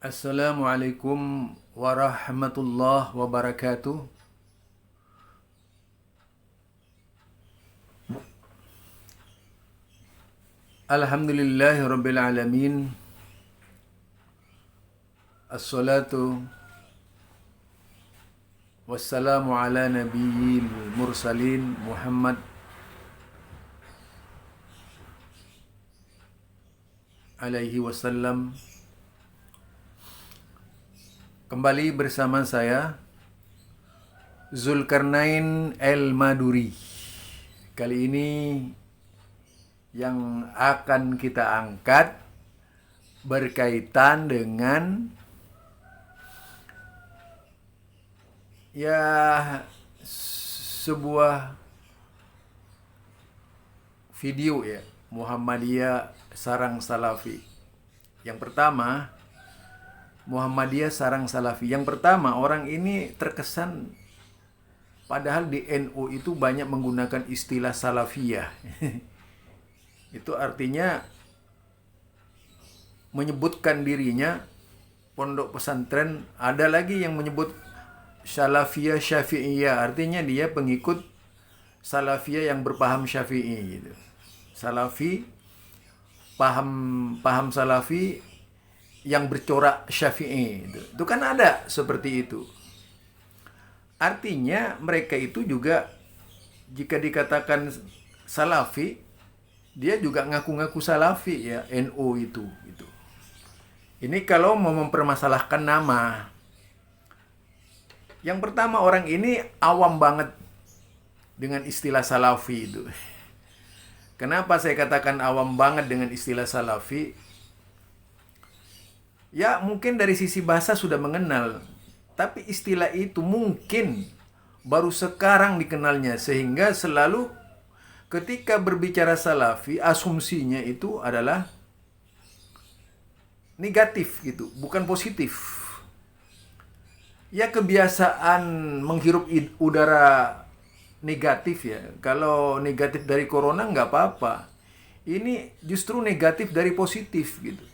Assalamualaikum warahmatullahi wabarakatuh. Alhamdulillahi rabbil alamin. Assalatu wassalamu ala nabiyyil mursalin Muhammad alaihi wasallam. Kembali bersama saya Zulkarnain El-Maduri. Kali ini yang akan kita angkat berkaitan dengan sebuah video Muhammadiyah sarang Salafi. Yang pertama, Muhammadiyah sarang Salafi. Yang pertama, orang ini terkesan padahal di NU itu banyak menggunakan istilah Salafiyah. Itu artinya menyebutkan dirinya pondok pesantren. Ada lagi yang menyebut Salafiyah Syafi'iyah, artinya dia pengikut Salafiyah yang berpaham Syafi'i gitu. Salafi paham Salafi yang bercorak Syafi'i itu kan ada seperti itu. Artinya mereka itu juga jika dikatakan Salafi, dia juga ngaku-ngaku Salafi ya, NU itu gitu. Ini kalau mau mempermasalahkan nama. Yang pertama, orang ini awam banget dengan istilah Salafi itu. Kenapa saya katakan awam banget dengan istilah Salafi? Ya mungkin dari sisi bahasa sudah mengenal, tapi istilah itu mungkin baru sekarang dikenalnya, sehingga selalu ketika berbicara Salafi, asumsinya itu adalah negatif gitu, bukan positif. Ya kebiasaan menghirup udara negatif ya. Kalau negatif dari corona nggak apa-apa. Ini justru negatif dari positif gitu.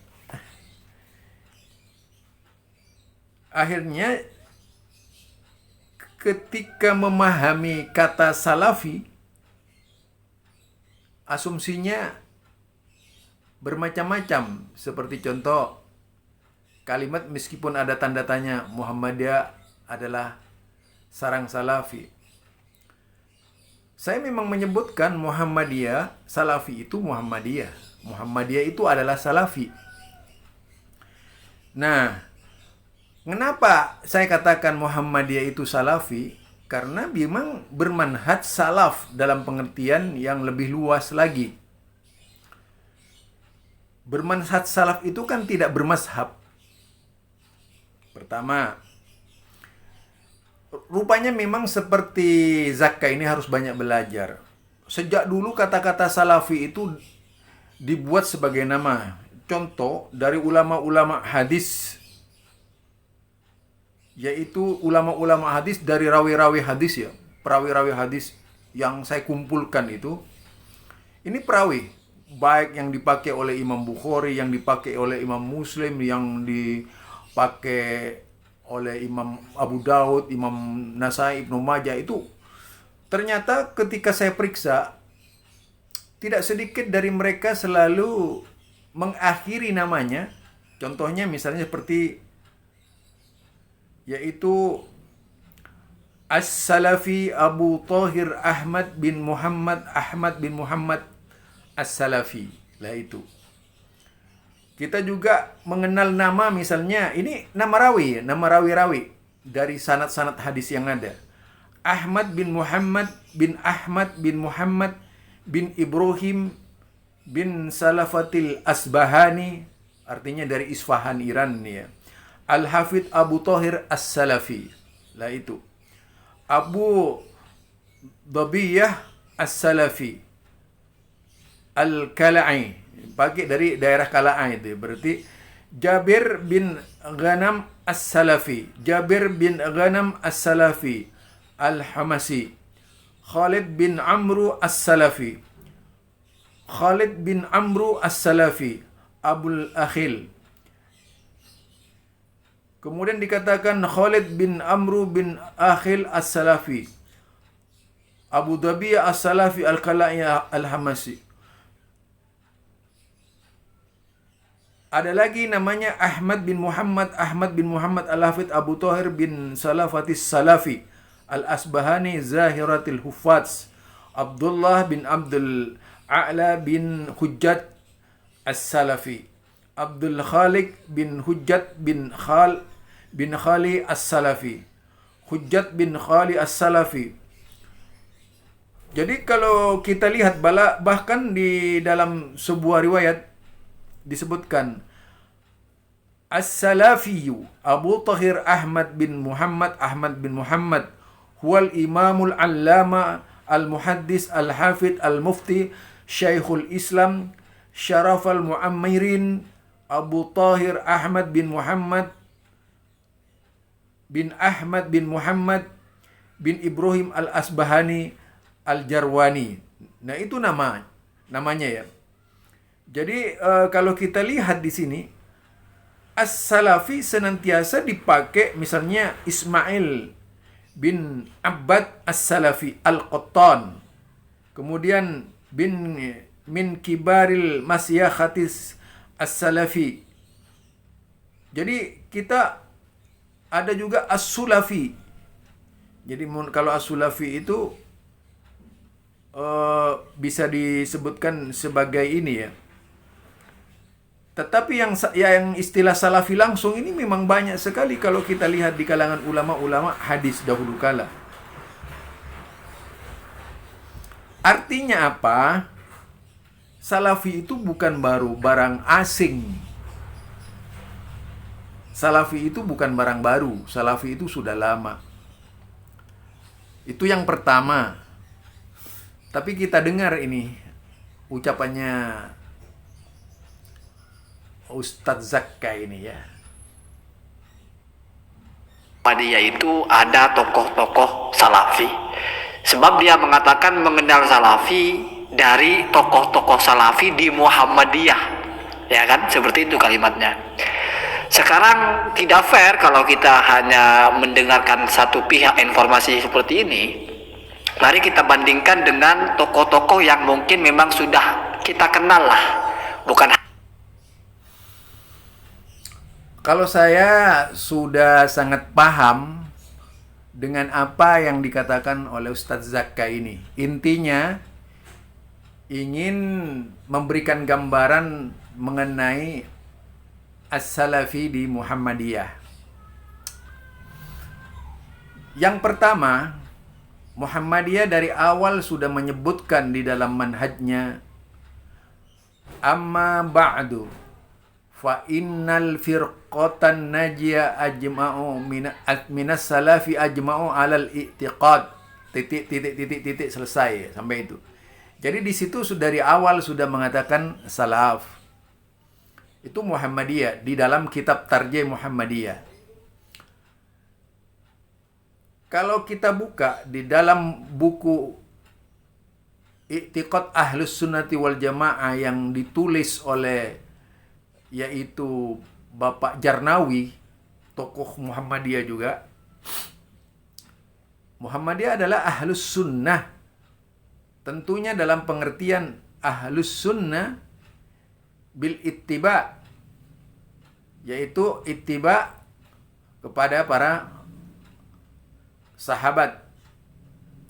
Akhirnya ketika memahami kata Salafi, asumsinya bermacam-macam. Seperti contoh kalimat meskipun ada tanda tanya, Muhammadiyah adalah sarang Salafi. Saya memang menyebutkan Muhammadiyah, Salafi itu Muhammadiyah. Muhammadiyah itu adalah Salafi. Nah, kenapa saya katakan Muhammadiyah itu Salafi? Karena memang bermanhaj salaf dalam pengertian yang lebih luas lagi. Bermanhaj salaf itu kan tidak bermazhab. Pertama, rupanya memang seperti Zakka ini harus banyak belajar. Sejak dulu kata-kata Salafi itu dibuat sebagai nama. Contoh dari ulama-ulama hadis, yaitu ulama-ulama hadis dari rawi-rawi hadis ya, perawi-rawi hadis yang saya kumpulkan itu. Ini perawi, baik yang dipakai oleh Imam Bukhari, yang dipakai oleh Imam Muslim, yang dipakai oleh Imam Abu Daud, Imam Nasai, Ibnu Majah, itu ternyata ketika saya periksa, tidak sedikit dari mereka selalu mengakhiri namanya. Contohnya misalnya seperti yaitu As-Salafi Abu Thahir Ahmad bin Muhammad As-Salafi. Lah itu. Kita juga mengenal nama misalnya, ini nama rawi dari sanad-sanad hadis yang ada. Ahmad bin Muhammad bin Muhammad bin Ibrahim bin Salafatil Asbahani, artinya dari Isfahan, Iran nih ya. Al-Hafidh Abu Thahir As-Salafi. Lah itu. Abu Dabiyah As-Salafi. Al-Kala'i, pakai dari daerah Kala'i itu. Berarti Jabir bin Ghanam As-Salafi. Jabir bin Ghanam As-Salafi. Al-Hamasi. Khalid bin Amru As-Salafi. Khalid bin Amru As-Salafi. Abul Akhil. Kemudian dikatakan Khalid bin Amru bin Akhil As-Salafi, Abu Dhabi As-Salafi Al-Kala'i Al-Hamasi. Ada lagi namanya Ahmad bin Muhammad Al-Hafidh Abu Thahir bin Salafatis Salafi Al-Asbahani Zahiratil Huffaz, Abdullah bin Abdul A'la bin Hujjat As-Salafi, Abdul Khaliq bin Hujjat bin Khali As-Salafi, Hujjat bin Khali As-Salafi. Jadi kalau kita lihat bahkan di dalam sebuah riwayat disebutkan As-Salafiyu Abu Tahir Ahmad bin Muhammad huwal imamul allama al-muhaddis al-hafid al-mufti Syekhul Islam Syarafal Muammirin Abu Tahir Ahmad bin Muhammad bin Ibrahim al-Asbahani al-Jarwani. Nah, itu namanya ya. Jadi kalau kita lihat di sini As-Salafi senantiasa dipakai, misalnya Ismail bin Abbad As-Salafi Al-Qattan, kemudian min kibaril masyakhatis As-Salafi. Jadi kita ada juga As-Sulafi. Jadi kalau As-Sulafi itu bisa disebutkan sebagai ini ya. Tetapi yang istilah salafi langsung ini memang banyak sekali kalau kita lihat di kalangan ulama-ulama hadis dahulu kala. Artinya apa? Salafi itu bukan baru barang asing. Salafi itu bukan barang baru. Salafi itu sudah lama. Itu yang pertama. Tapi kita dengar ini ucapannya Ustadz Zakka ini ya. Yaitu ada tokoh-tokoh salafi. Sebab dia mengatakan mengenal salafi dari tokoh-tokoh salafi di Muhammadiyah. Ya kan? Seperti itu kalimatnya. Sekarang tidak fair kalau kita hanya mendengarkan satu pihak informasi seperti ini. Mari kita bandingkan dengan tokoh-tokoh yang mungkin memang sudah kita kenal lah. Bukan. Kalau saya sudah sangat paham dengan apa yang dikatakan oleh Ustadz Zakka ini. Intinya ingin memberikan gambaran mengenai As-Salafi di Muhammadiyah. Yang pertama, Muhammadiyah dari awal sudah menyebutkan di dalam manhajnya, amma ba'du fa innal firqatan najiyah ajma'u minas salafi ajma'u alal i'tiqad titik selesai sampai itu. Jadi di situ sudah dari awal sudah mengatakan salaf. Itu Muhammadiyah di dalam kitab Tarjih Muhammadiyah. Kalau kita buka di dalam buku I'tiqad Ahlus Sunnati wal Jamaah yang ditulis oleh yaitu Bapak Jarnawi, tokoh Muhammadiyah juga. Muhammadiyah adalah Ahlus Sunnah. Tentunya dalam pengertian Ahlus Sunnah bil ittiba, yaitu ittiba kepada para sahabat.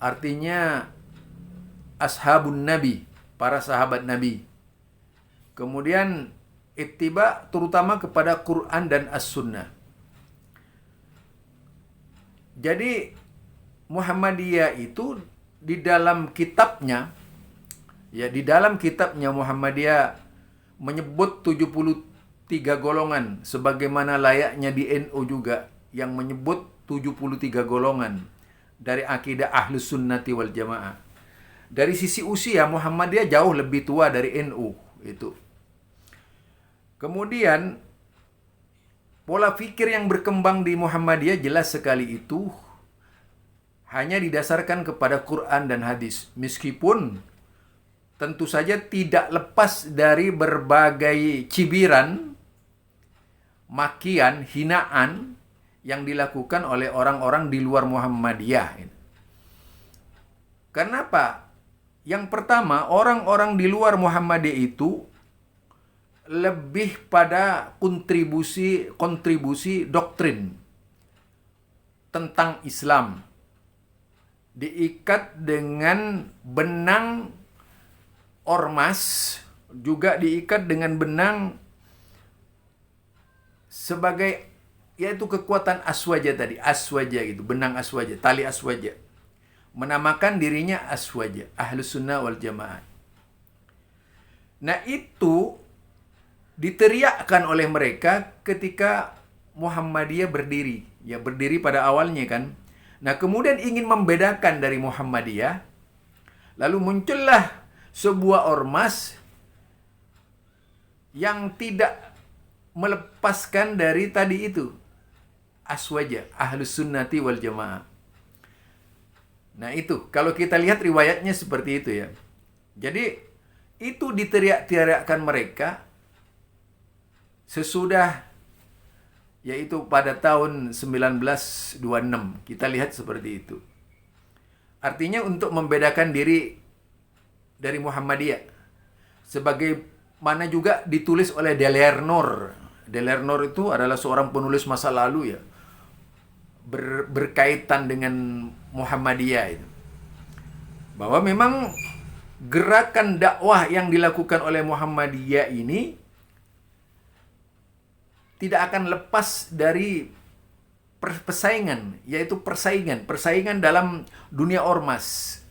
Artinya ashabun Nabi, para sahabat Nabi. Kemudian ittiba terutama kepada Quran dan As-Sunnah. Jadi Muhammadiyah itu di dalam kitabnya, ya di dalam kitabnya Muhammadiyah menyebut 73 golongan sebagaimana layaknya di NU juga yang menyebut 73 golongan dari akidah Ahlus Sunnati wal Jamaah. Dari sisi usia Muhammadiyah jauh lebih tua dari NU itu. Kemudian pola pikir yang berkembang di Muhammadiyah jelas sekali itu hanya didasarkan kepada Quran dan hadis. Meskipun tentu saja tidak lepas dari berbagai cibiran, makian, hinaan yang dilakukan oleh orang-orang di luar Muhammadiyah. Kenapa? Yang pertama, orang-orang di luar Muhammadiyah itu lebih pada kontribusi doktrin tentang Islam. Diikat dengan benang ormas, juga diikat dengan benang sebagai, yaitu kekuatan aswaja tadi, aswaja gitu, benang aswaja, tali aswaja. Menamakan dirinya aswaja, Ahlus Sunnah wal Jamaah. Nah, itu diteriakkan oleh mereka ketika Muhammadiyah berdiri. Ya, berdiri pada awalnya kan. Nah, kemudian ingin membedakan dari Muhammadiyah, lalu muncullah sebuah ormas yang tidak melepaskan dari tadi itu, aswaja, Ahlus Sunnati wal Jamaah. Nah, itu kalau kita lihat riwayatnya seperti itu ya. Jadi itu diteriak-teriakkan mereka sesudah, yaitu pada tahun 1926. Kita lihat seperti itu. Artinya untuk membedakan diri dari Muhammadiyah. Sebagaimana juga ditulis oleh Delernor. Delernor itu adalah seorang penulis masa lalu ya. Berkaitan dengan Muhammadiyah itu. Bahwa memang gerakan dakwah yang dilakukan oleh Muhammadiyah ini tidak akan lepas dari persaingan, yaitu persaingan dalam dunia ormas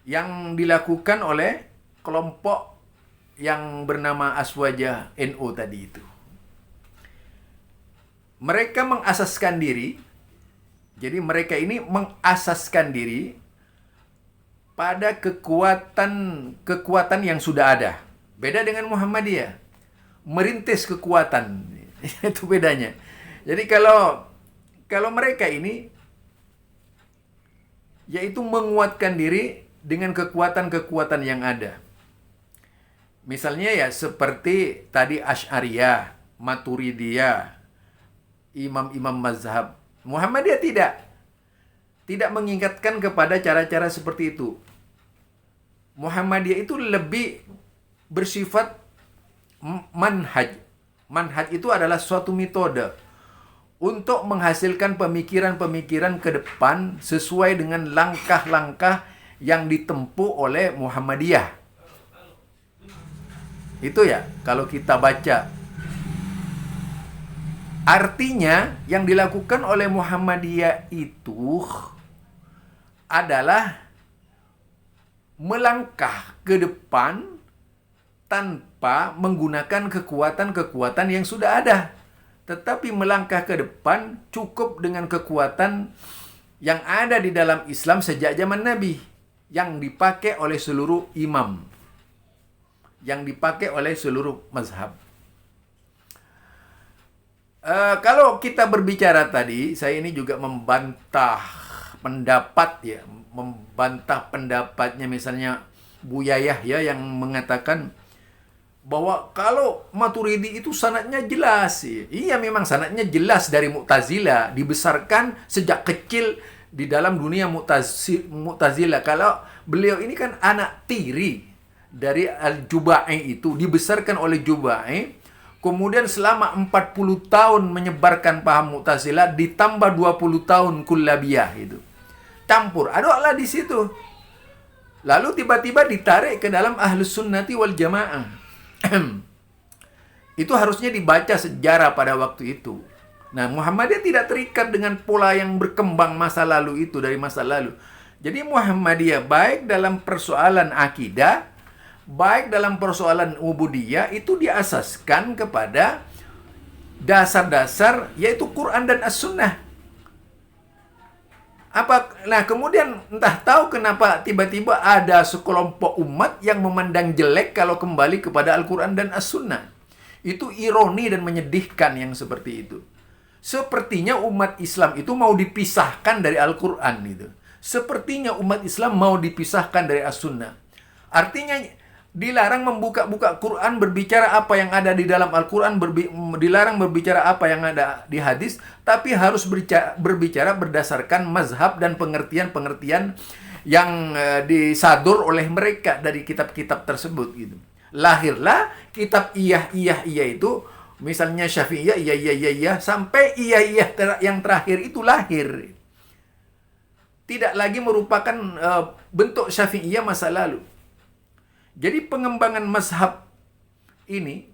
yang dilakukan oleh kelompok yang bernama Aswaja NU tadi itu. Mereka mengasaskan diri. Jadi mereka ini mengasaskan diri pada kekuatan yang sudah ada. Beda dengan Muhammadiyah. Merintis kekuatan. Itu bedanya. Jadi kalau mereka ini yaitu menguatkan diri dengan kekuatan-kekuatan yang ada. Misalnya ya seperti tadi Asy'ariyah, Maturidiyah, imam-imam mazhab. Muhammadiyah tidak mengingatkan kepada cara-cara seperti itu. Muhammadiyah itu lebih bersifat manhaj. Manhaj itu adalah suatu metode untuk menghasilkan pemikiran-pemikiran ke depan sesuai dengan langkah-langkah yang ditempuh oleh Muhammadiyah. Itu ya, kalau kita baca. Artinya yang dilakukan oleh Muhammadiyah itu adalah melangkah ke depan tanpa menggunakan kekuatan-kekuatan yang sudah ada. Tetapi melangkah ke depan cukup dengan kekuatan yang ada di dalam Islam sejak zaman Nabi, yang dipakai oleh seluruh imam, yang dipakai oleh seluruh mazhab. Kalau kita berbicara tadi, saya ini juga membantah pendapatnya misalnya Buya Yahya yang mengatakan bahwa kalau Maturidi itu sanadnya jelas. Iya, memang sanadnya jelas dari Mu'tazilah, dibesarkan sejak kecil di dalam dunia Mu'tazilah. Kalau beliau ini kan anak tiri dari Al-Jubai itu, dibesarkan oleh Jubai. Kemudian selama 40 tahun menyebarkan paham Mu'tazilah, ditambah 20 tahun kullabiyah itu. Campur, aduklah di situ. Lalu tiba-tiba ditarik ke dalam Ahlus Sunnati wal Jamaah. Itu harusnya dibaca sejarah pada waktu itu. Nah, Muhammadiyah tidak terikat dengan pola yang berkembang masa lalu itu, dari masa lalu. Jadi Muhammadiyah baik dalam persoalan akidah, baik dalam persoalan ubudiyah, itu diasaskan kepada dasar-dasar yaitu Quran dan As-Sunnah. Nah, kemudian entah tahu kenapa tiba-tiba ada sekelompok umat yang memandang jelek kalau kembali kepada Al-Quran dan As-Sunnah. Itu ironi dan menyedihkan yang seperti itu. Sepertinya umat Islam itu mau dipisahkan dari Al-Quran itu. Sepertinya umat Islam mau dipisahkan dari As-Sunnah. Artinya Dilarang membuka-buka Quran berbicara apa yang ada di dalam Al-Quran, dilarang berbicara apa yang ada di hadis, tapi harus berbicara berdasarkan mazhab dan pengertian-pengertian yang disadur oleh mereka dari kitab-kitab tersebut gitu. Lahirlah kitab iya itu, misalnya Syafi'iyah iya sampai iya yang terakhir itu lahir. Tidak lagi merupakan bentuk Syafi'iyah masa lalu. Jadi pengembangan mazhab ini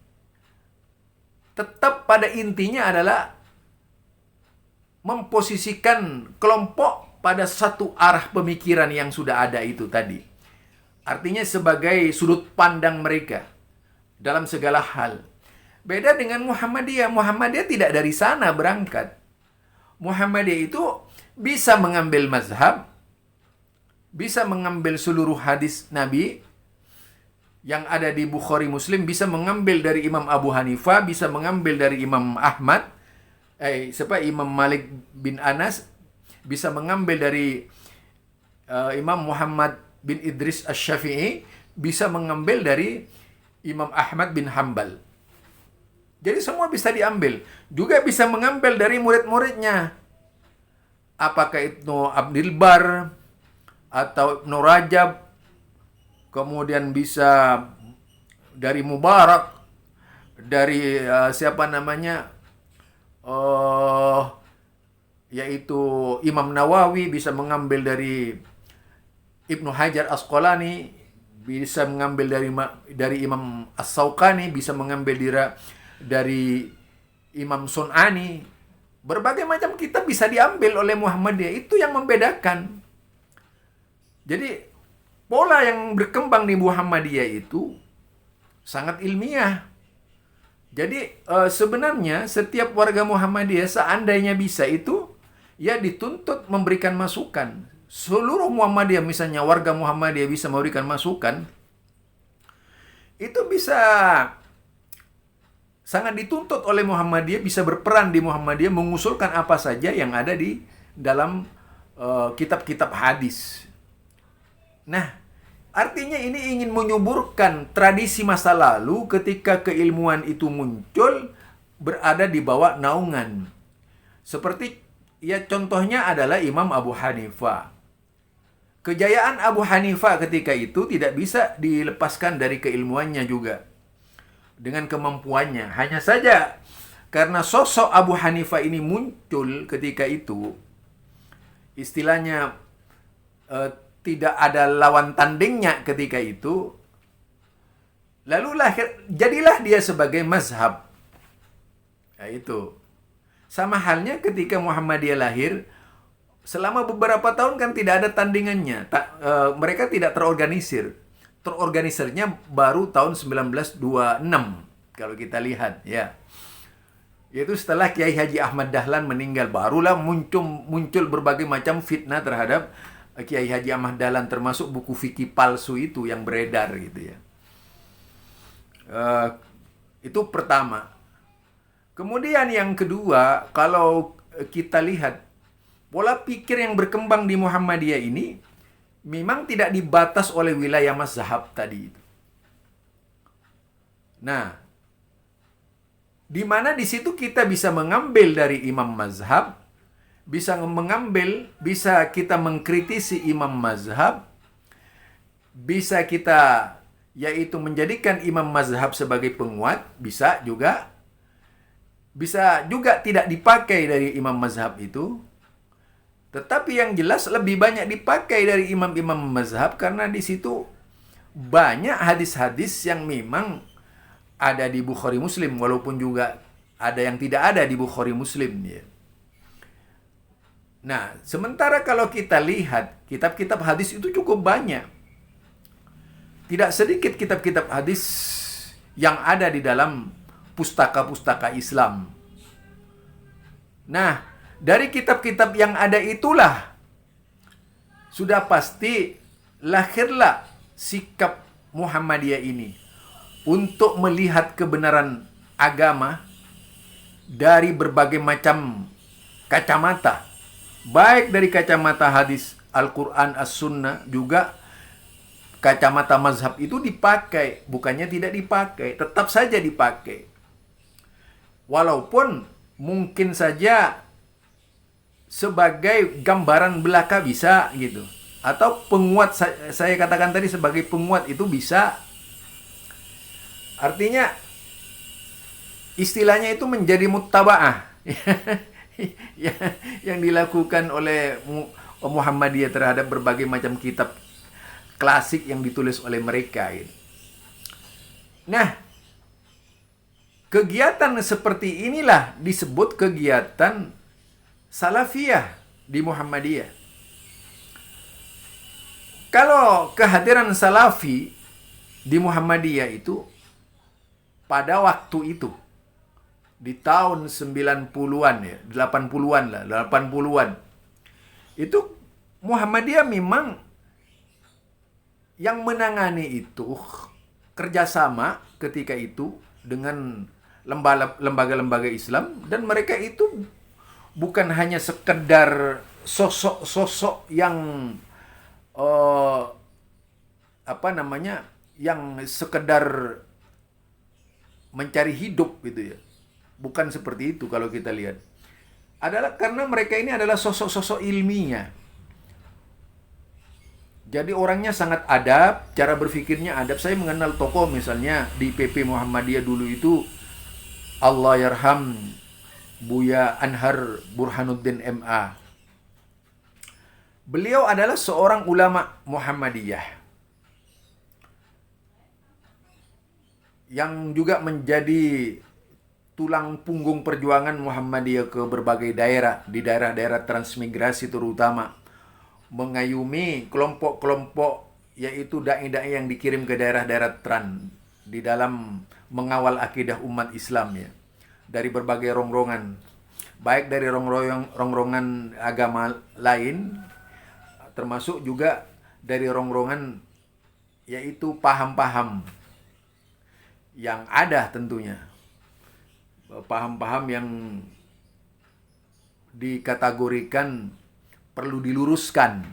tetap pada intinya adalah memposisikan kelompok pada satu arah pemikiran yang sudah ada itu tadi. Artinya sebagai sudut pandang mereka dalam segala hal. Beda dengan Muhammadiyah. Muhammadiyah tidak dari sana berangkat. Muhammadiyah itu bisa mengambil mazhab, bisa mengambil seluruh hadis Nabi yang ada di Bukhari Muslim, bisa mengambil dari Imam Abu Hanifah, bisa mengambil dari Imam Ahmad, Imam Malik bin Anas, bisa mengambil dari Imam Muhammad bin Idris Asy-Syafi'i, bisa mengambil dari Imam Ahmad bin Hambal. Jadi semua bisa diambil. Juga bisa mengambil dari murid-muridnya. Apakah Ibnu Abdul Bar atau Ibnu Rajab, kemudian bisa dari Mubarak, dari yaitu Imam Nawawi, bisa mengambil dari Ibnu Hajar Asqalani, bisa mengambil dari Imam As-Sawqani, bisa mengambil dari Imam Sun'ani. Berbagai macam kitab bisa diambil oleh Muhammadiyah. Itu yang membedakan. Jadi pola yang berkembang di Muhammadiyah itu sangat ilmiah. Jadi sebenarnya setiap warga Muhammadiyah seandainya bisa itu, ya dituntut memberikan masukan. Seluruh Muhammadiyah, misalnya warga Muhammadiyah bisa memberikan masukan, itu bisa sangat dituntut oleh Muhammadiyah, bisa berperan di Muhammadiyah, mengusulkan apa saja yang ada di dalam kitab-kitab hadis. Nah, artinya ini ingin menyuburkan tradisi masa lalu ketika keilmuan itu muncul berada di bawah naungan. Seperti contohnya adalah Imam Abu Hanifah. Kejayaan Abu Hanifah ketika itu tidak bisa dilepaskan dari keilmuannya juga. Dengan kemampuannya. Hanya saja karena sosok Abu Hanifah ini muncul ketika itu, istilahnya tidak ada lawan tandingnya ketika itu, lalu jadilah dia sebagai mazhab. Ya, itu. Sama halnya ketika Muhammadiyah lahir, selama beberapa tahun kan tidak ada tandingannya. Mereka tidak terorganisir. Terorganisirnya baru tahun 1926 kalau kita lihat, ya. Yaitu setelah Kiai Haji Ahmad Dahlan meninggal, barulah muncul berbagai macam fitnah terhadap Kiai Haji Ahmad Dahlan, termasuk buku fikih palsu itu yang beredar gitu ya. Itu pertama. Kemudian yang kedua, kalau kita lihat pola pikir yang berkembang di Muhammadiyah ini memang tidak dibatas oleh wilayah mazhab tadi itu. Nah, di mana di situ kita bisa mengambil dari imam mazhab, bisa kita mengkritisi imam mazhab, bisa kita yaitu menjadikan imam mazhab sebagai penguat, bisa juga tidak dipakai dari imam mazhab itu. Tetapi yang jelas lebih banyak dipakai dari imam-imam mazhab karena di situ banyak hadis-hadis yang memang ada di Bukhari Muslim, walaupun juga ada yang tidak ada di Bukhari Muslim ya. Nah, sementara kalau kita lihat kitab-kitab hadis itu cukup banyak. Tidak sedikit kitab-kitab hadis yang ada di dalam pustaka-pustaka Islam. Nah, dari kitab-kitab yang ada itulah sudah pasti lahirlah sikap Muhammadiyah ini untuk melihat kebenaran agama dari berbagai macam kacamata. Baik dari kacamata hadis Al-Quran, As-Sunnah, juga kacamata mazhab itu dipakai, bukannya tidak dipakai, tetap saja dipakai. Walaupun mungkin saja sebagai gambaran belaka bisa gitu. Atau penguat, saya katakan tadi sebagai penguat itu bisa. Artinya istilahnya itu menjadi muttaba'ah. yang dilakukan oleh Muhammadiyah terhadap berbagai macam kitab klasik yang ditulis oleh mereka gitu. Nah, kegiatan seperti inilah disebut kegiatan salafiyah di Muhammadiyah. Kalau kehadiran salafi di Muhammadiyah itu pada waktu itu di tahun 90-an ya, 80-an lah, 80-an. Itu Muhammadiyah memang yang menangani itu kerjasama ketika itu dengan lembaga-lembaga Islam, dan mereka itu bukan hanya sekedar sosok-sosok yang yang sekedar mencari hidup gitu ya. Bukan seperti itu kalau kita lihat. Adalah karena mereka ini adalah sosok-sosok ilmiah. Jadi orangnya sangat adab, cara berpikirnya adab. Saya mengenal tokoh misalnya di PP Muhammadiyah dulu itu, Allah yarham Buya Anhar Burhanuddin MA. Beliau adalah seorang ulama Muhammadiyah yang juga menjadi tulang punggung perjuangan Muhammadiyah ke berbagai daerah, di daerah-daerah transmigrasi terutama, mengayumi kelompok-kelompok yaitu dai-dai yang dikirim ke daerah-daerah tran di dalam mengawal akidah umat Islam ya, dari berbagai rongrongan, baik dari rongrongan agama lain, termasuk juga dari rongrongan yaitu paham-paham yang ada tentunya. Paham-paham yang dikategorikan perlu diluruskan.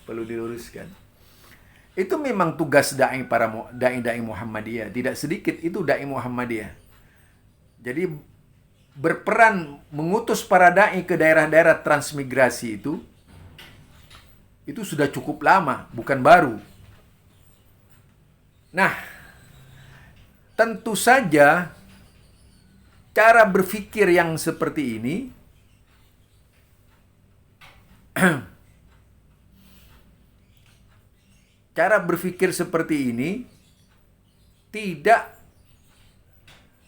Perlu diluruskan. Itu memang tugas dai Muhammadiyah. Tidak sedikit itu dai Muhammadiyah. Jadi berperan mengutus para dai ke daerah-daerah transmigrasi itu sudah cukup lama, bukan baru. Nah, tentu saja cara berpikir yang seperti ini tidak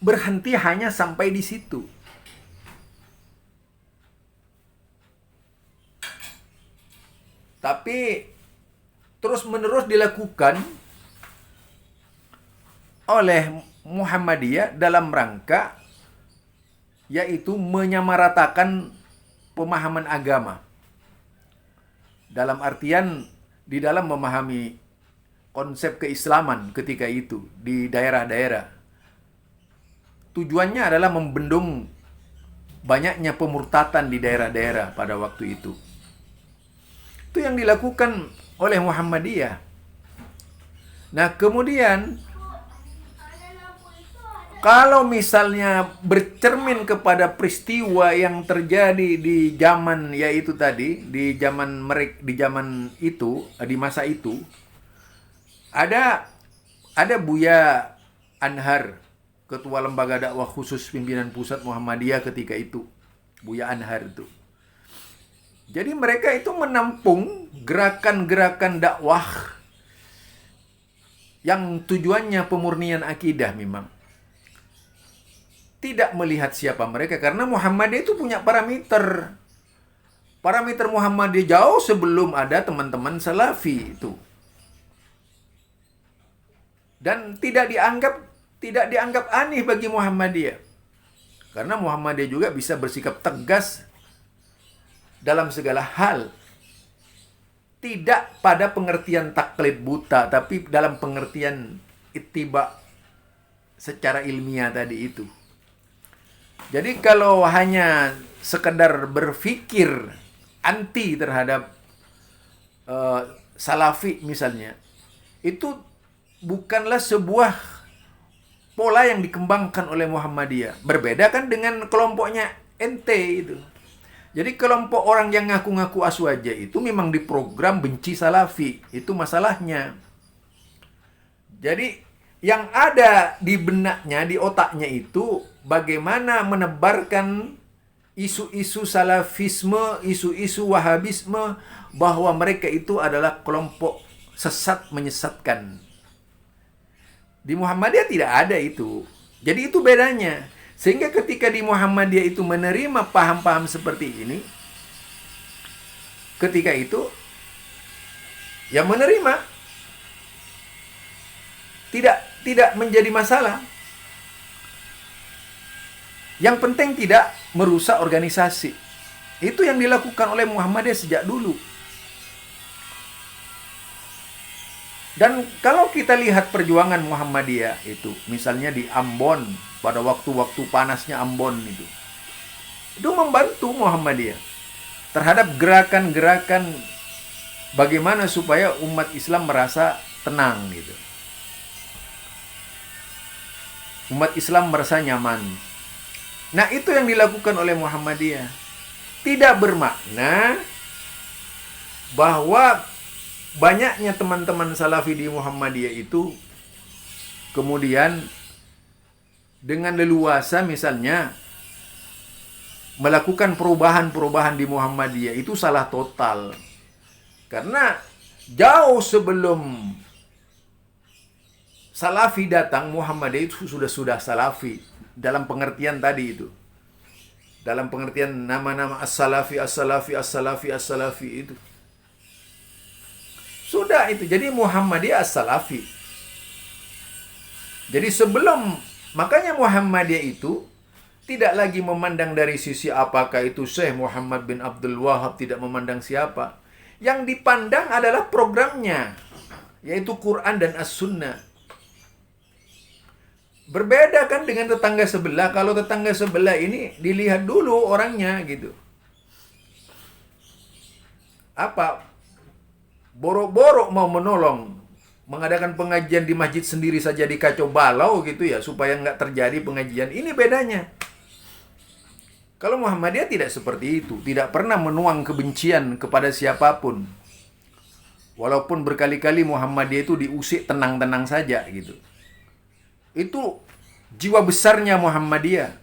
berhenti hanya sampai di situ. Tapi terus-menerus dilakukan oleh Muhammadiyah dalam rangka yaitu menyamaratakan pemahaman agama. Dalam artian di dalam memahami konsep keislaman ketika itu di daerah-daerah. Tujuannya adalah membendung banyaknya pemurtatan di daerah-daerah pada waktu itu. Itu yang dilakukan oleh Muhammadiyah. Nah, kemudian kalau misalnya bercermin kepada peristiwa yang terjadi di zaman yaitu tadi, di masa itu ada Buya Anhar, ketua lembaga dakwah khusus pimpinan pusat Muhammadiyah ketika itu, Buya Anhar itu. Jadi mereka itu menampung gerakan-gerakan dakwah yang tujuannya pemurnian akidah memang. Tidak melihat siapa mereka, karena Muhammadiyah itu punya parameter. Parameter Muhammadiyah jauh sebelum ada teman-teman Salafi itu. Dan tidak dianggap aneh bagi Muhammadiyah. Karena Muhammadiyah juga bisa bersikap tegas dalam segala hal. Tidak pada pengertian taklid buta, tapi dalam pengertian ittiba secara ilmiah tadi itu. Jadi kalau hanya sekedar berpikir anti terhadap Salafi misalnya, itu bukanlah sebuah pola yang dikembangkan oleh Muhammadiyah. Berbeda kan dengan kelompoknya ente itu. Jadi kelompok orang yang ngaku-ngaku Aswaja itu memang diprogram benci Salafi. Itu masalahnya. Jadi yang ada di benaknya, di otaknya itu bagaimana menebarkan isu-isu salafisme, isu-isu wahabisme, bahwa mereka itu adalah kelompok sesat menyesatkan. Di Muhammadiyah tidak ada itu. Jadi itu bedanya. Sehingga ketika di Muhammadiyah itu menerima paham-paham seperti ini, ketika itu yang menerima tidak menjadi masalah. Yang penting tidak merusak organisasi. Itu yang dilakukan oleh Muhammadiyah sejak dulu. Dan kalau kita lihat perjuangan Muhammadiyah itu, misalnya di Ambon, pada waktu-waktu panasnya Ambon itu membantu Muhammadiyah terhadap gerakan-gerakan bagaimana supaya umat Islam merasa tenang gitu. Umat Islam merasa nyaman. Nah, itu yang dilakukan oleh Muhammadiyah. Tidak bermakna bahwa banyaknya teman-teman Salafi di Muhammadiyah itu kemudian dengan leluasa misalnya melakukan perubahan-perubahan di Muhammadiyah itu salah total. Karena jauh sebelum Salafi datang, Muhammadiyah itu sudah Salafi dalam pengertian tadi itu. Dalam pengertian nama-nama as-Salafi, as-Salafi, as-Salafi, as-Salafi itu. Sudah itu. Jadi Muhammadiyah as-Salafi. Jadi makanya Muhammadiyah itu tidak lagi memandang dari sisi apakah itu Syekh Muhammad bin Abdul Wahab, tidak memandang siapa. Yang dipandang adalah programnya, yaitu Quran dan As-Sunnah. Berbeda kan dengan tetangga sebelah. Kalau tetangga sebelah ini dilihat dulu orangnya gitu. Apa? Borok-borok mau menolong, mengadakan pengajian di masjid sendiri saja dikacau balau gitu ya, supaya nggak terjadi pengajian. Ini bedanya. Kalau Muhammadiyah tidak seperti itu. Tidak pernah menuang kebencian kepada siapapun. Walaupun berkali-kali Muhammadiyah itu diusik tenang-tenang saja gitu. Itu jiwa besarnya Muhammadiyah.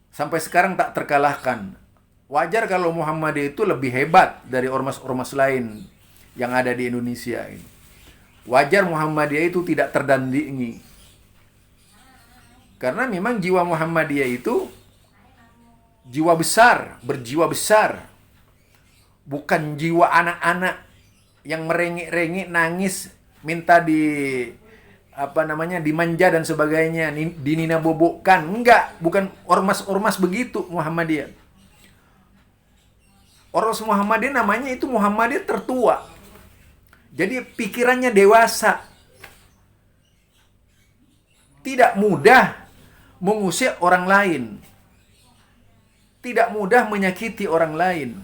Sampai sekarang tak terkalahkan. Wajar kalau Muhammadiyah itu lebih hebat dari ormas-ormas lain yang ada di Indonesia ini. Wajar Muhammadiyah itu tidak terdandingi. Karena memang jiwa Muhammadiyah itu jiwa besar, berjiwa besar. Bukan jiwa anak-anak yang merengek-rengek, nangis, minta dimanja dan sebagainya, dinina bobokkan. Enggak, bukan ormas-ormas begitu Muhammadiyah. Ormas Muhammadiyah namanya itu Muhammadiyah tertua. Jadi pikirannya dewasa. Tidak mudah mengusik orang lain. Tidak mudah menyakiti orang lain.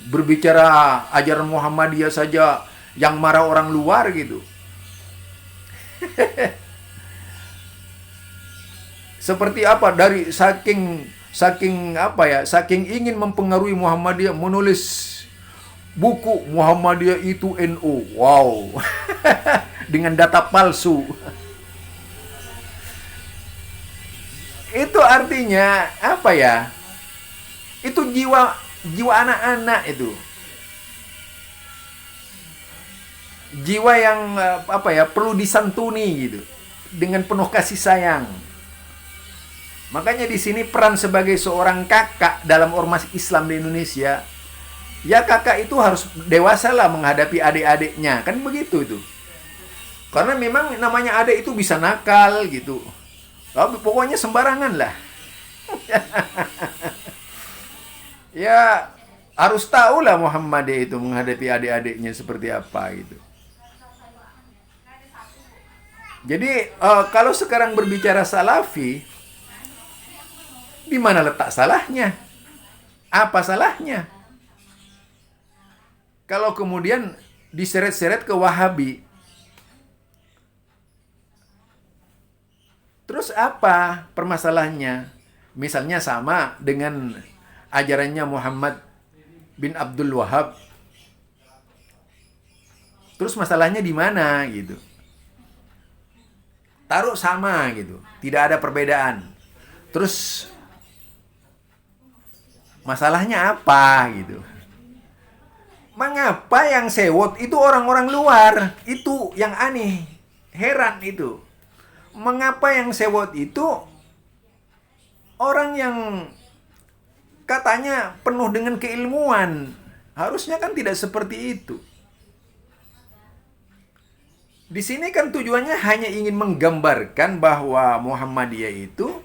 Berbicara ajaran Muhammadiyah saja yang marah orang luar gitu. Seperti apa, dari saking ingin mempengaruhi Muhammadiyah, menulis buku Muhammadiyah itu NU. Wow. Dengan data palsu. Itu artinya apa ya? Itu jiwa anak-anak itu. Jiwa yang perlu disantuni gitu, dengan penuh kasih sayang. Makanya di sini peran sebagai seorang kakak dalam ormas Islam di Indonesia, ya kakak itu harus dewasa lah menghadapi adik-adiknya, kan begitu itu. Karena memang namanya adik itu bisa nakal gitu. Pokoknya sembarangan lah. Ya harus tahu lah Muhammadiyah itu menghadapi adik-adiknya seperti apa gitu. Jadi kalau sekarang berbicara Salafi, di mana letak salahnya? Apa salahnya? kalau kemudian diseret-seret ke Wahabi, terus apa permasalahannya? Misalnya sama dengan ajarannya Muhammad bin Abdul Wahab. Terus masalahnya di mana gitu? Taruh sama gitu, tidak ada perbedaan. Terus masalahnya apa gitu? Mengapa yang sewot itu orang-orang luar? Itu yang aneh, heran itu. Mengapa yang sewot itu orang yang katanya penuh dengan keilmuan? Harusnya kan tidak seperti itu. Di sini kan tujuannya hanya ingin menggambarkan bahwa Muhammadiyah itu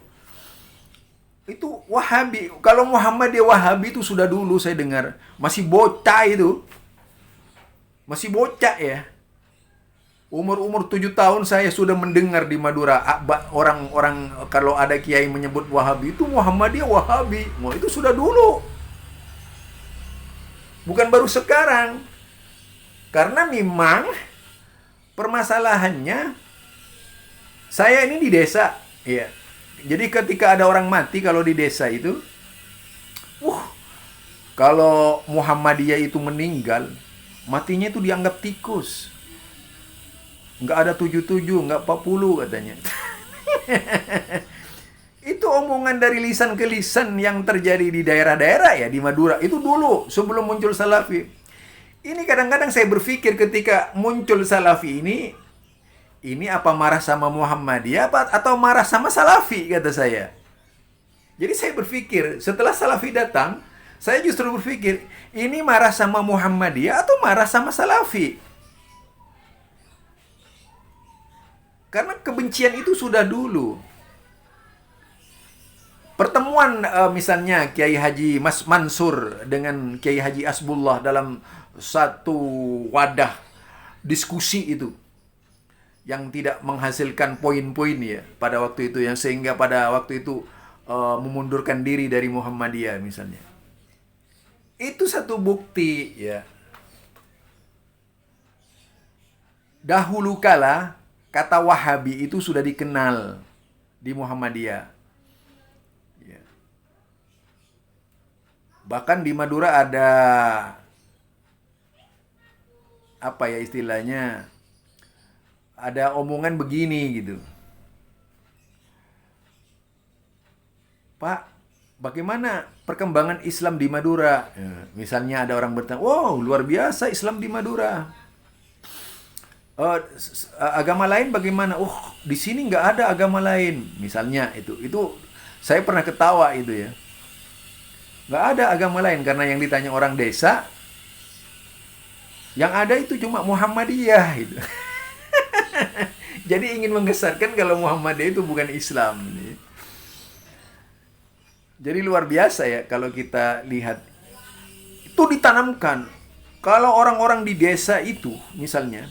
Wahabi. Kalau Muhammadiyah Wahabi itu sudah dulu saya dengar, masih bocah itu. Masih bocah ya. Umur 7 tahun saya sudah mendengar di Madura orang-orang kalau ada kiai menyebut Wahabi itu Muhammadiyah Wahabi. Wah, itu sudah dulu. Bukan baru sekarang. Karena memang permasalahannya, saya ini di desa, ya. Jadi ketika ada orang mati kalau di desa itu, kalau Muhammadiyah itu meninggal, matinya itu dianggap tikus. Nggak ada 77, nggak 40 katanya. Itu omongan dari lisan ke lisan yang terjadi di daerah-daerah ya, di Madura. Itu dulu, sebelum muncul Salafi. Ini kadang-kadang saya berpikir ketika muncul Salafi ini apa marah sama Muhammadiyah atau marah sama Salafi, kata saya. Jadi saya berpikir, setelah Salafi datang, saya justru berpikir, ini marah sama Muhammadiyah atau marah sama Salafi? Karena kebencian itu sudah dulu. Pertemuan misalnya Kiai Haji Mas Mansur dengan Kiai Haji Asbullah dalam satu wadah diskusi itu yang tidak menghasilkan poin-poin ya pada waktu itu, yang sehingga pada waktu itu memundurkan diri dari Muhammadiyah misalnya. Itu satu bukti ya. Dahulu kala kata Wahabi itu sudah dikenal di Muhammadiyah. Bahkan di Madura ada apa ya istilahnya, ada omongan begini gitu. Pak, bagaimana perkembangan Islam di Madura? Ya, misalnya ada orang bertanya, wow luar biasa Islam di Madura. Agama lain bagaimana? Oh, di sini nggak ada agama lain. Misalnya itu saya pernah ketawa itu ya. Nggak ada agama lain, karena yang ditanya orang desa, yang ada itu cuma Muhammadiyah gitu. Jadi ingin menggeserkan kalau Muhammadiyah itu bukan Islam. Jadi luar biasa ya kalau kita lihat. Itu ditanamkan. Kalau orang-orang di desa itu misalnya,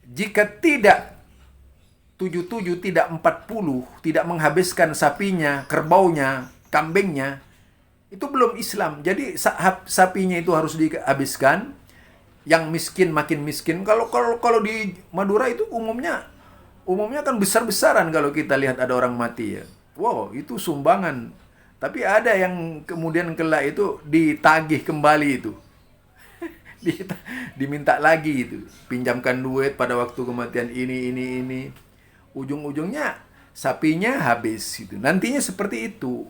jika tidak 77, tidak 40, tidak menghabiskan sapinya, kerbaunya, kambingnya, itu belum Islam. Jadi sapinya itu harus dihabiskan. Yang miskin makin miskin. Kalau di Madura itu umumnya kan besar-besaran kalau kita lihat ada orang mati ya. Wow, itu sumbangan. Tapi ada yang kemudian kelak itu ditagih kembali itu. Diminta lagi itu. Pinjamkan duit pada waktu kematian ini. Ujung-ujungnya sapinya habis itu. Nantinya seperti itu.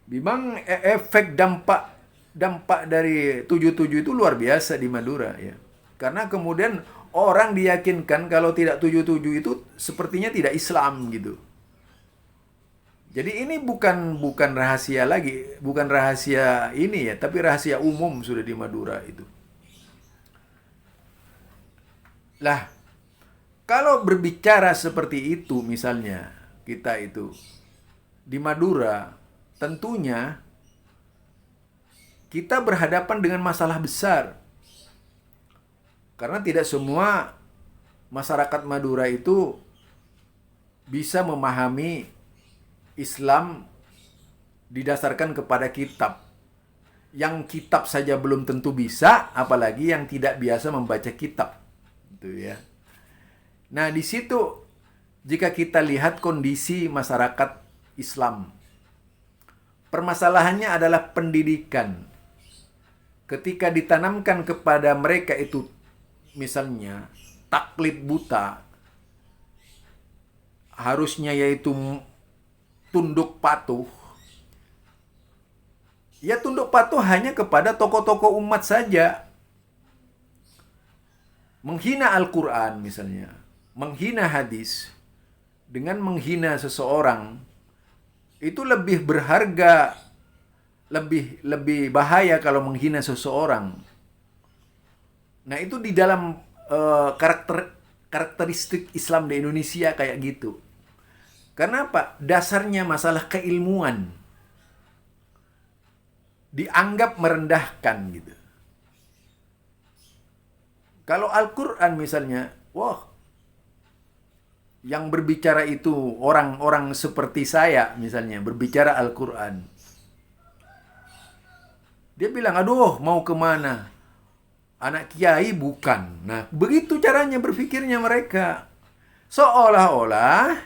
Memang efek dampak dari 77 itu luar biasa di Madura ya. Karena kemudian orang diyakinkan kalau tidak 77 itu sepertinya tidak Islam gitu. Jadi ini bukan rahasia lagi, bukan rahasia ini ya, tapi rahasia umum sudah di Madura itu. Lah, kalau berbicara seperti itu misalnya kita itu di Madura, tentunya kita berhadapan dengan masalah besar. Karena tidak semua masyarakat Madura itu bisa memahami Islam didasarkan kepada kitab. yang kitab saja belum tentu bisa, apalagi yang tidak biasa membaca kitab. Gitu ya. Nah, di situ jika kita lihat kondisi masyarakat Islam, permasalahannya adalah pendidikan. Ketika ditanamkan kepada mereka itu misalnya taklid buta, harusnya yaitu tunduk patuh. Ya tunduk patuh hanya kepada tokoh-tokoh umat saja. Menghina Al-Quran misalnya, menghina hadis, dengan menghina seseorang, itu lebih berharga, lebih bahaya kalau menghina seseorang. Nah itu di dalam karakteristik Islam di Indonesia kayak gitu. Karena apa? Dasarnya masalah keilmuan dianggap merendahkan gitu. Kalau Al-Quran misalnya, wah, yang berbicara itu orang-orang seperti saya misalnya, berbicara Al-Quran. Dia bilang, aduh mau kemana? Anak kiai bukan. Nah, begitu caranya berpikirnya mereka. Seolah-olah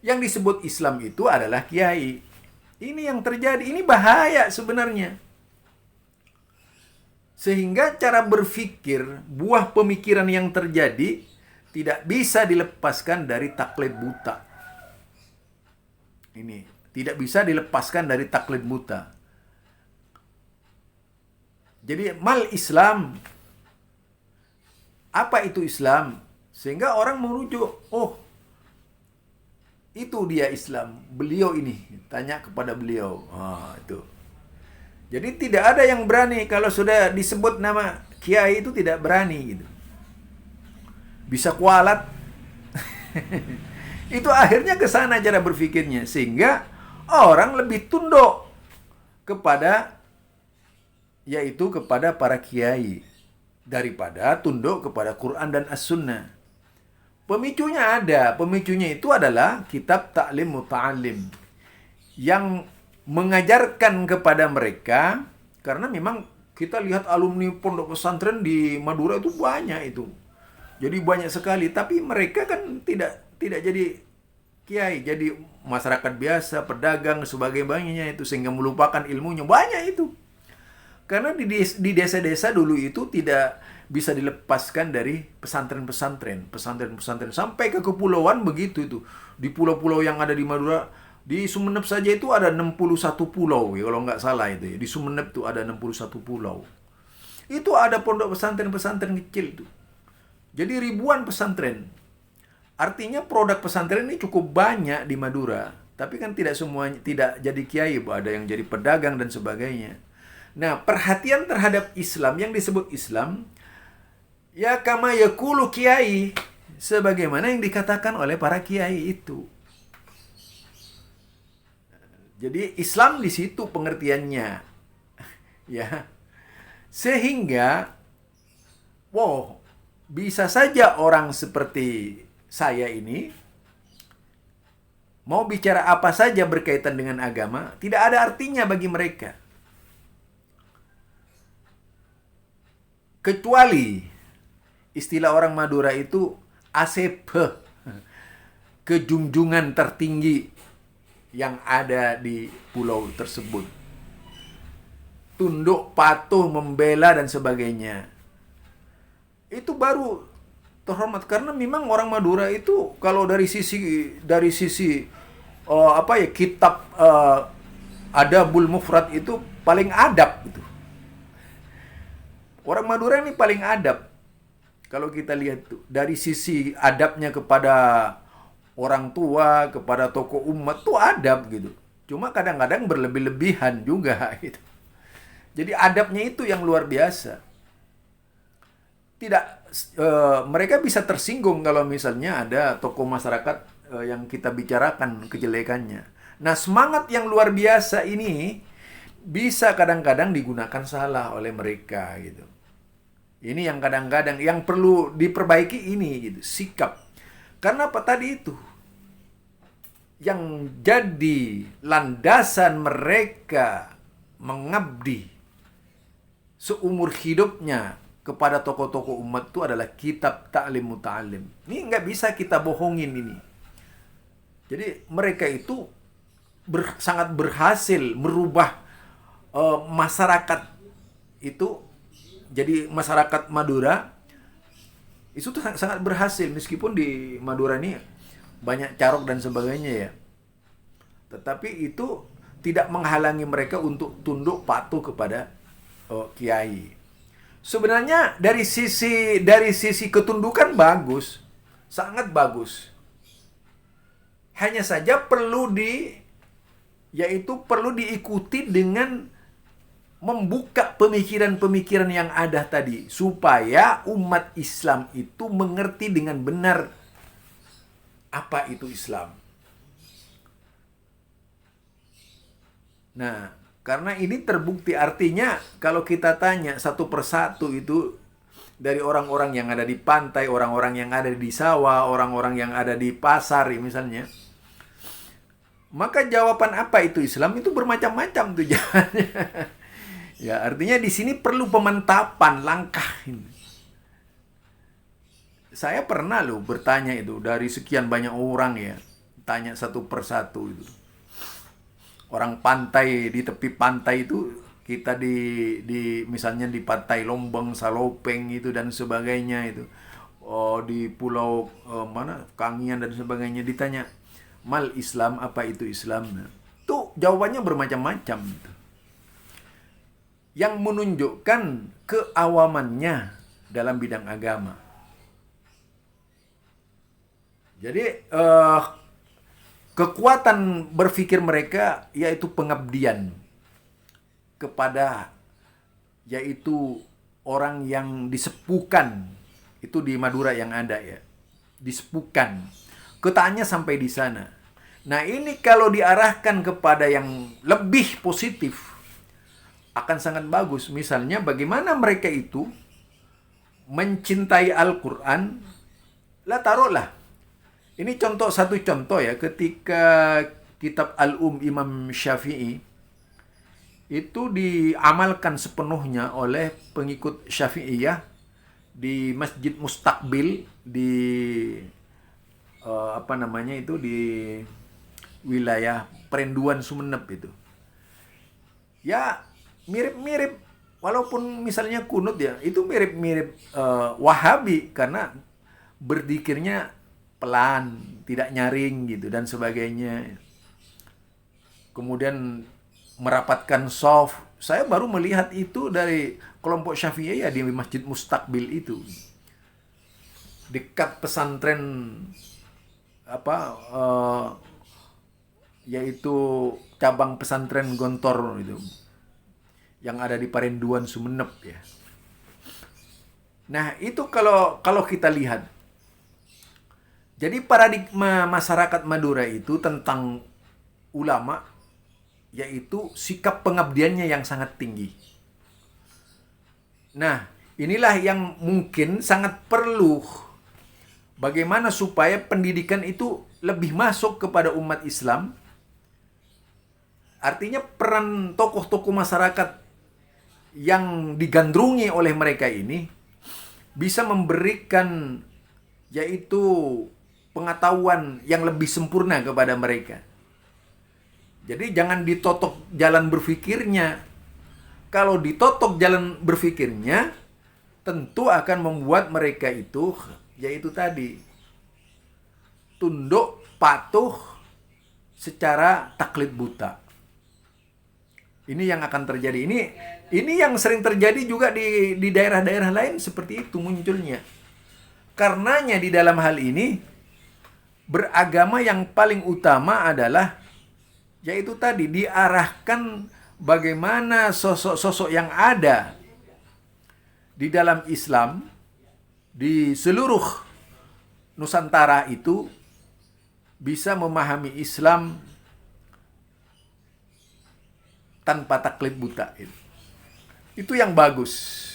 yang disebut Islam itu adalah kiai. Ini yang terjadi, ini bahaya sebenarnya. Sehingga cara berpikir, buah pemikiran yang terjadi tidak bisa dilepaskan dari taklid buta. Ini tidak bisa dilepaskan dari taklid buta. Jadi mal Islam, apa itu Islam? Sehingga orang merujuk, oh itu dia Islam, beliau ini, tanya kepada beliau. Itu. Jadi tidak ada yang berani kalau sudah disebut nama kiai itu tidak berani gitu. Bisa kualat. Itu akhirnya ke sana cara berpikirnya, sehingga orang lebih tunduk kepada yaitu kepada para kiai daripada tunduk kepada Quran dan As-Sunnah. Pemicunya ada. Pemicunya itu adalah kitab Ta'lim Muta'alim yang mengajarkan kepada mereka, karena memang kita lihat alumni pondok pesantren di Madura itu banyak itu. Jadi banyak sekali, tapi mereka kan tidak jadi kiai, jadi masyarakat biasa, pedagang sebagainya itu, sehingga melupakan ilmunya banyak itu. Karena di desa-desa dulu itu tidak bisa dilepaskan dari pesantren-pesantren sampai ke kepulauan begitu itu. Di pulau-pulau yang ada di Madura, di Sumeneb saja itu ada 61 pulau ya, kalau nggak salah itu ya. Di Sumeneb itu ada 61 pulau. Itu ada pondok pesantren-pesantren kecil itu. Jadi ribuan pesantren. Artinya produk pesantren ini cukup banyak di Madura, tapi kan tidak semuanya tidak jadi kiai, ada yang jadi pedagang dan sebagainya. Nah, perhatian terhadap Islam yang disebut Islam, ya kama yakulu kiai, sebagaimana yang dikatakan oleh para kiai itu. Jadi Islam di situ pengertiannya. Ya. Sehingga wow, bisa saja orang seperti saya ini mau bicara apa saja berkaitan dengan agama, tidak ada artinya bagi mereka. Kecuali istilah orang Madura itu ACP, kejunjungan tertinggi yang ada di pulau tersebut. Tunduk, patuh, membela dan sebagainya. Itu baru terhormat, karena memang orang Madura itu kalau dari sisi kitab Adabul Mufrad itu paling adab gitu. Orang Madura ini paling adab. Kalau kita lihat tuh, dari sisi adabnya kepada orang tua, kepada tokoh umat tuh adab gitu. Cuma kadang-kadang berlebih-lebihan juga gitu. Jadi adabnya itu yang luar biasa. Tidak mereka bisa tersinggung kalau misalnya ada tokoh masyarakat yang kita bicarakan kejelekannya. Nah, semangat yang luar biasa ini bisa kadang-kadang digunakan salah oleh mereka gitu. Ini yang kadang-kadang yang perlu diperbaiki ini gitu, sikap. Karena apa tadi itu? Yang jadi landasan mereka mengabdi seumur hidupnya kepada tokoh-tokoh umat itu adalah kitab Ta'lim Muta'allim. Ini nggak bisa kita bohongin ini. Jadi mereka itu sangat berhasil merubah masyarakat itu. Jadi masyarakat Madura itu tuh sangat berhasil, meskipun di Madura ini banyak carok dan sebagainya ya. Tetapi itu tidak menghalangi mereka untuk tunduk patuh kepada kiai. Sebenarnya dari sisi ketundukan bagus, sangat bagus. Hanya saja perlu diikuti dengan membuka pemikiran-pemikiran yang ada tadi, supaya umat Islam itu mengerti dengan benar apa itu Islam. Nah, karena ini terbukti, artinya kalau kita tanya satu persatu itu dari orang-orang yang ada di pantai, orang-orang yang ada di sawah, orang-orang yang ada di pasar misalnya, maka jawaban apa itu Islam itu bermacam-macam tuh jawabannya. Ya, artinya di sini perlu pemantapan langkah ini. Saya pernah loh bertanya itu dari sekian banyak orang ya, tanya satu persatu itu. Orang pantai, di tepi pantai itu, kita di misalnya di pantai Lombang, Salopeng itu dan sebagainya itu. Di pulau Kangian dan sebagainya, ditanya, "Mal Islam, apa itu Islam?" Nah, tuh jawabannya bermacam-macam gitu. Yang menunjukkan keawamannya dalam bidang agama. Jadi kekuatan berpikir mereka yaitu pengabdian kepada yaitu orang yang disepukan, itu di Madura yang ada ya, disepukan. Ketaannya sampai di sana. Nah, ini kalau diarahkan kepada yang lebih positif akan sangat bagus. Misalnya bagaimana mereka itu mencintai Al-Quran. Lah taruhlah, ini satu contoh ya, ketika kitab Al-Um Imam Syafi'i itu diamalkan sepenuhnya oleh pengikut Syafi'iyah di Masjid Mustaqbil di di wilayah Perenduan Sumeneb itu. Ya, mirip-mirip, walaupun misalnya kunut ya, itu mirip-mirip Wahabi karena berzikirnya pelan, tidak nyaring gitu dan sebagainya. Kemudian merapatkan shaf. Saya baru melihat itu dari kelompok Syafi'iyah di Masjid Mustaqbil itu. Dekat pesantren yaitu cabang pesantren Gontor itu, yang ada di Parenduan Sumeneb ya. Nah, itu kalau kita lihat. Jadi paradigma masyarakat Madura itu tentang ulama yaitu sikap pengabdiannya yang sangat tinggi. Nah, inilah yang mungkin sangat perlu bagaimana supaya pendidikan itu lebih masuk kepada umat Islam. Artinya peran tokoh-tokoh masyarakat yang digandrungi oleh mereka ini bisa memberikan yaitu pengetahuan yang lebih sempurna kepada mereka. Jadi jangan ditotok jalan berpikirnya. Kalau ditotok jalan berpikirnya, tentu akan membuat mereka itu yaitu tadi tunduk patuh secara taklid buta. Ini yang akan terjadi. Ini yang sering terjadi juga di daerah-daerah lain, seperti itu munculnya. Karenanya di dalam hal ini beragama yang paling utama adalah yaitu tadi diarahkan bagaimana sosok-sosok yang ada di dalam Islam di seluruh Nusantara itu bisa memahami Islam tanpa taklid buta. Itu yang bagus.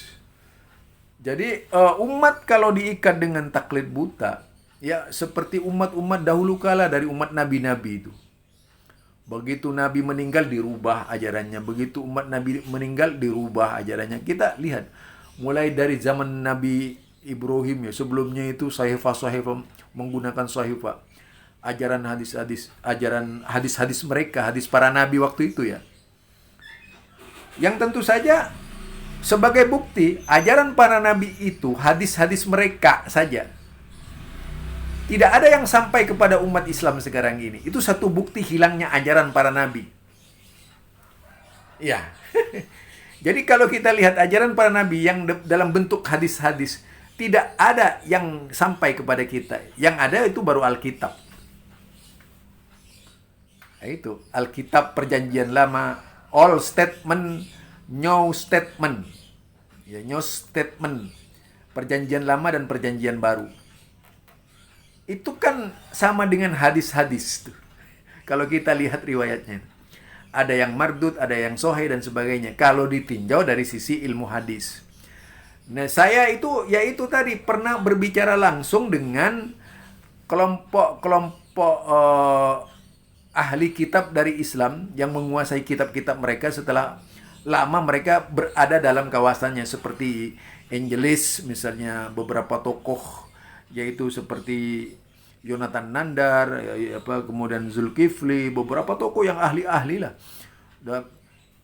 Jadi umat kalau diikat dengan taklid buta, ya seperti umat-umat dahulu kala dari umat nabi-nabi itu. Begitu Nabi meninggal dirubah ajarannya. Begitu umat Nabi meninggal dirubah ajarannya. Kita lihat mulai dari zaman Nabi Ibrahim ya, sebelumnya itu sahifah menggunakan sahifah. Ajaran hadis-hadis mereka, hadis para nabi waktu itu ya. Yang tentu saja sebagai bukti ajaran para nabi itu, hadis-hadis mereka saja. Tidak ada yang sampai kepada umat Islam sekarang ini. Itu satu bukti hilangnya ajaran para nabi. Ya. Jadi kalau kita lihat ajaran para nabi yang dalam bentuk hadis-hadis, tidak ada yang sampai kepada kita. Yang ada itu baru Alkitab. Itu Alkitab Perjanjian Lama, Old Statement, New Statement. Ya, New Statement. Perjanjian Lama dan Perjanjian Baru. Itu kan sama dengan hadis-hadis tuh. Kalau kita lihat riwayatnya. Ada yang mardud, ada yang sahih dan sebagainya. Kalau ditinjau dari sisi ilmu hadis. Nah, saya itu tadi pernah berbicara langsung dengan kelompok ahli kitab dari Islam yang menguasai kitab-kitab mereka setelah lama mereka berada dalam kawasannya, seperti Angelis misalnya, beberapa tokoh yaitu seperti Yonatan Nandar, kemudian Zulkifli, beberapa tokoh yang ahli-ahli lah. Dan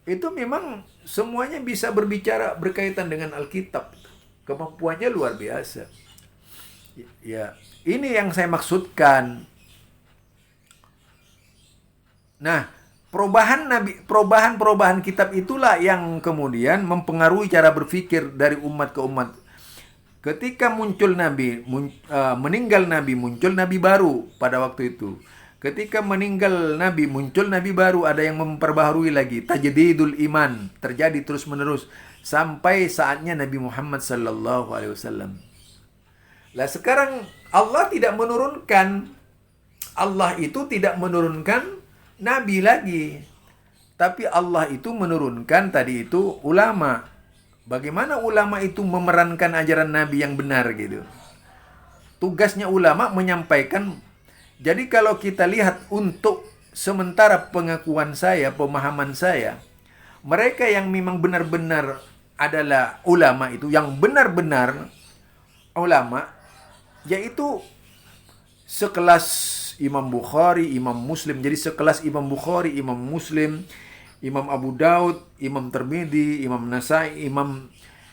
itu memang semuanya bisa berbicara berkaitan dengan Alkitab. Kemampuannya luar biasa. Ya, ini yang saya maksudkan. Nah, perubahan kitab itulah yang kemudian mempengaruhi cara berpikir dari umat ke umat. Ketika muncul Nabi, meninggal Nabi, muncul Nabi baru pada waktu itu. Ketika meninggal Nabi, muncul Nabi baru, ada yang memperbaharui lagi. Tajdidul iman terjadi terus-menerus sampai saatnya Nabi Muhammad sallallahu alaihi wasallam. Lah sekarang Allah itu tidak menurunkan Nabi lagi. Tapi Allah itu menurunkan tadi itu ulama. Bagaimana ulama itu memerankan ajaran Nabi yang benar gitu. Tugasnya ulama menyampaikan. Jadi kalau kita lihat untuk sementara pengakuan saya, pemahaman saya, mereka yang memang benar-benar adalah ulama itu, yang benar-benar ulama, yaitu sekelas Imam Bukhari, Imam Muslim. Jadi sekelas Imam Bukhari, Imam Muslim, Imam Abu Daud, Imam Tirmidzi, Imam Nasai,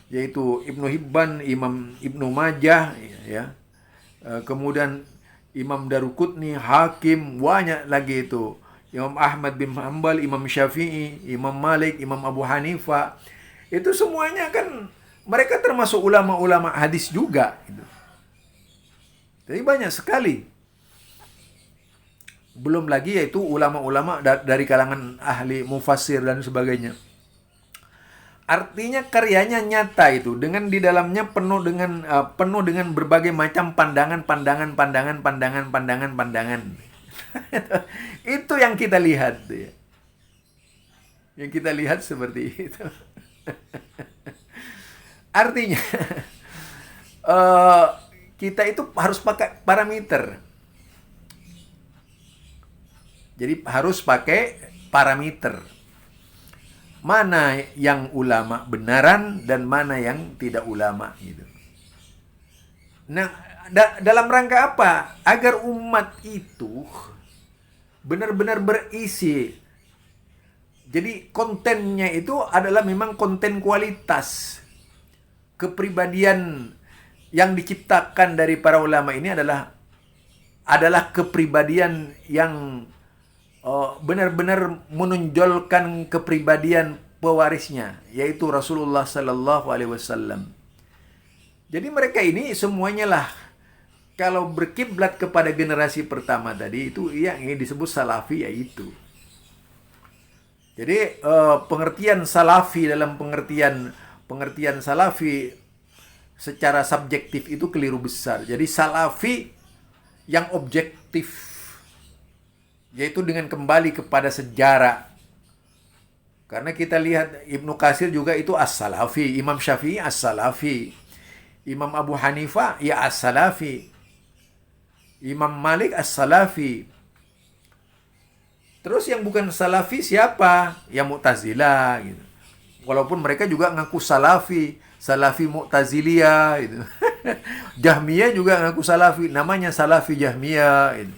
yaitu Ibnu Hibban, Imam Ibnu Majah, ya. Kemudian Imam Daruqutni, Hakim, banyak lagi itu. Imam Ahmad bin Hanbal, Imam Syafi'i, Imam Malik, Imam Abu Hanifah. Itu semuanya kan mereka termasuk ulama-ulama hadis juga gitu. Jadi banyak sekali. Belum lagi yaitu ulama-ulama dari kalangan ahli mufassir dan sebagainya. Artinya karyanya nyata itu, dengan di dalamnya penuh dengan berbagai macam pandangan. Itu yang kita lihat ya. Yang kita lihat seperti itu. Artinya kita itu harus pakai parameter. Jadi harus pakai parameter. Mana yang ulama benaran dan mana yang tidak ulama gitu. Nah, dalam rangka apa? Agar umat itu benar-benar berisi. Jadi kontennya itu adalah memang konten kualitas. Kepribadian yang diciptakan dari para ulama ini adalah kepribadian yang benar-benar menonjolkan kepribadian pewarisnya, yaitu Rasulullah sallallahu alaihi wasallam. Jadi mereka ini semuanya lah, kalau berkiblat kepada generasi pertama tadi itu yang ini disebut salafi, yaitu. Jadi pengertian salafi dalam pengertian salafi secara subjektif itu keliru besar. Jadi salafi yang objektif, yaitu dengan kembali kepada sejarah. Karena kita lihat Ibnu Katsir juga itu as-salafi, Imam Syafi'i as-salafi, Imam Abu Hanifah ya as-salafi, Imam Malik as-salafi. Terus yang bukan salafi siapa? Ya Mu'tazilah gitu. Walaupun mereka juga ngaku salafi, salafi Mu'taziliyah gitu. Jahmiyah juga ngaku salafi, namanya salafi Jahmiyah gitu.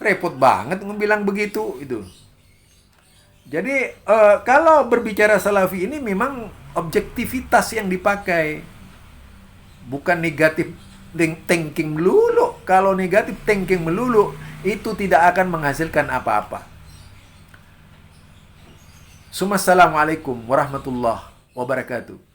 Repot banget ngebilang begitu itu. Jadi kalau berbicara salafi ini memang objektivitas yang dipakai, bukan negatif thinking melulu. Kalau negatif thinking melulu itu tidak akan menghasilkan apa-apa. Assalamualaikum warahmatullahi wabarakatuh.